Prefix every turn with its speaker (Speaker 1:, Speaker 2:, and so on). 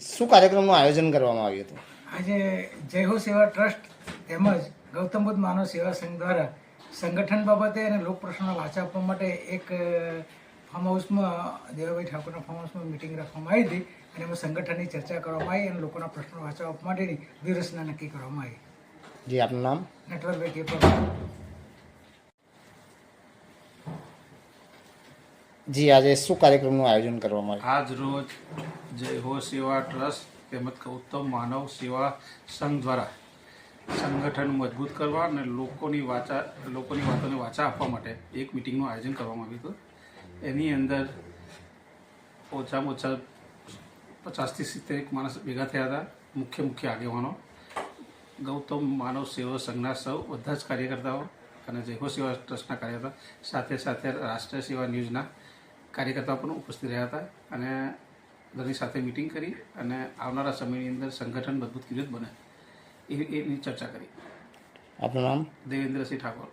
Speaker 1: શું કાર્યક્રમનું આયોજન કરવામાં આવ્યું હતું?
Speaker 2: આજે જય હો સેવા ટ્રસ્ટ તેમજ ગૌતમ બુદ્ધ માનવ સેવા સંઘ દ્વારા સંગઠન બાબતે અને લોક પ્રશ્નોને વાચા આપવા માટે એક ફાર્મ હાઉસમાં દેવાભાઈ ઠાકોરના ફાર્મ હાઉસમાં મિટિંગ રાખવામાં આવી હતી અને એમાં સંગઠનની ચર્ચા કરવામાં આવી અને લોકોના પ્રશ્નો વાંચવા આપવા માટેની વ્યૂહરચના નક્કી કરવામાં આવી.
Speaker 1: જી, આપનું નામ?
Speaker 2: નટવરભાઈ કેપર.
Speaker 1: જી, આજે શું કાર્યક્રમનું આયોજન કરવામાં આવ્યું?
Speaker 3: આજ રોજ જય હો સેવા ટ્રસ્ટ તેમજ ગૌતમ માનવ સેવા સંઘ દ્વારા સંગઠન મજબૂત કરવા અને લોકોની વાતોને વાચા આપવા માટે એક મિટિંગનું આયોજન કરવામાં આવ્યું હતું. એની અંદર ઓછામાં ઓછા 50 થી 70 માણસ ભેગા થયા હતા. મુખ્ય આગેવાનો, ગૌતમ માનવ સેવા સંઘના સૌ બધા જ કાર્યકર્તાઓ અને જય હો સેવા ટ્રસ્ટના કાર્યકર્તા સાથે સાથે રાષ્ટ્રીય સેવા ન્યૂઝના કાર્યકર્તાઓ પણ ઉપસ્થિત રહ્યા હતા અને દરેક સાથે મિટિંગ કરી અને આવનારા સમયની અંદર સંગઠન મજબૂત કેવી રીતે બને એની ચર્ચા કરી.
Speaker 1: આપનું નામ?
Speaker 3: દેવેન્દ્રસિંહ ઠાકોર.